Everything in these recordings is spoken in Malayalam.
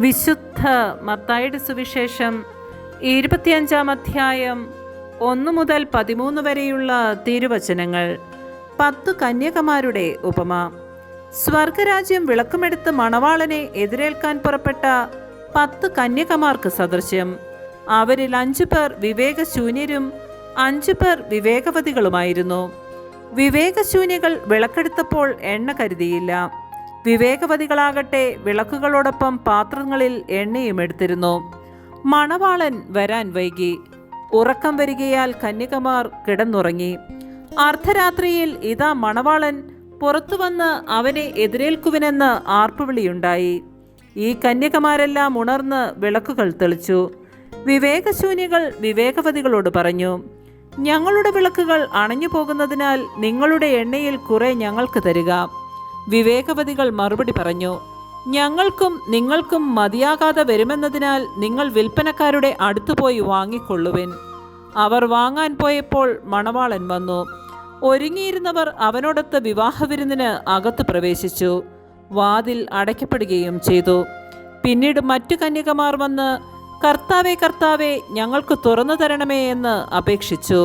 വിശുദ്ധ മത്തായിയുടെ സുവിശേഷം 25 അധ്യായം 1 മുതൽ 13 വരെയുള്ള തിരുവചനങ്ങൾ. 10 കന്യകമാരുടെ ഉപമ. സ്വർഗരാജ്യം വിളക്കുമെടുത്ത് മണവാളനെ എതിരേൽക്കാൻ പുറപ്പെട്ട 10 കന്യകമാർക്ക് സദൃശ്യം. അവരിൽ 5 പേർ വിവേകശൂന്യരും 5 പേർ വിവേകവതികളുമായിരുന്നു. വിവേകശൂന്യകൾ വിളക്കെടുത്തപ്പോൾ എണ്ണ കരുതിയില്ല. വിവേകവതികളാകട്ടെ വിളക്കുകളോടൊപ്പം പാത്രങ്ങളിൽ എണ്ണയും എടുത്തിരുന്നു. മണവാളൻ വരാൻ വൈകി. ഉറക്കം വരികയാൽ കന്യകമാർ കിടന്നുറങ്ങി. അർദ്ധരാത്രിയിൽ ഇതാ മണവാളൻ പുറത്തുവന്ന് അവനെ എതിരേൽക്കുവിനെന്ന് ആർപ്പുവിളിയുണ്ടായി. ഈ കന്യകമാരെല്ലാം ഉണർന്ന് വിളക്കുകൾ തെളിച്ചു. വിവേകശൂന്യകൾ വിവേകവതികളോട് പറഞ്ഞു, ഞങ്ങളുടെ വിളക്കുകൾ അണഞ്ഞു പോകുന്നതിനാൽ നിങ്ങളുടെ എണ്ണയിൽ കുറെ ഞങ്ങൾക്ക് തരിക. വിവേകവതികൾ മറുപടി പറഞ്ഞു, ഞങ്ങൾക്കും നിങ്ങൾക്കും മതിയാകാതെ വരുമെന്നതിനാൽ നിങ്ങൾ വിൽപ്പനക്കാരുടെ അടുത്തുപോയി വാങ്ങിക്കൊള്ളുവിൻ. അവർ വാങ്ങാൻ പോയപ്പോൾ മണവാളൻ വന്നു. ഒരുങ്ങിയിരുന്നവർ അവനോടൊത്ത് വിവാഹവിരുന്നിന് അകത്ത് പ്രവേശിച്ചു. വാതിൽ അടയ്ക്കപ്പെടുകയും ചെയ്തു. പിന്നീട് മറ്റു കന്യകമാർ വന്ന്, കർത്താവേ കർത്താവേ, ഞങ്ങൾക്ക് തുറന്നു തരണമേ എന്ന് അപേക്ഷിച്ചു.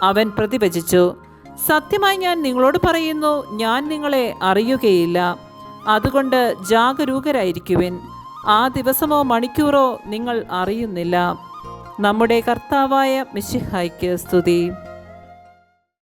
അവൻ പ്രതിവചിച്ചു, സത്യമായി ഞാൻ നിങ്ങളോട് പറയുന്നു, ഞാൻ നിങ്ങളെ അറിയുകയില്ല. അതുകൊണ്ട് ജാഗരൂകരായിരിക്കുവിൻ. ആ ദിവസമോ മണിക്കൂറോ നിങ്ങൾ അറിയുന്നില്ല. നമ്മുടെ കർത്താവായ മിശിഹായ്ക്ക് സ്തുതി.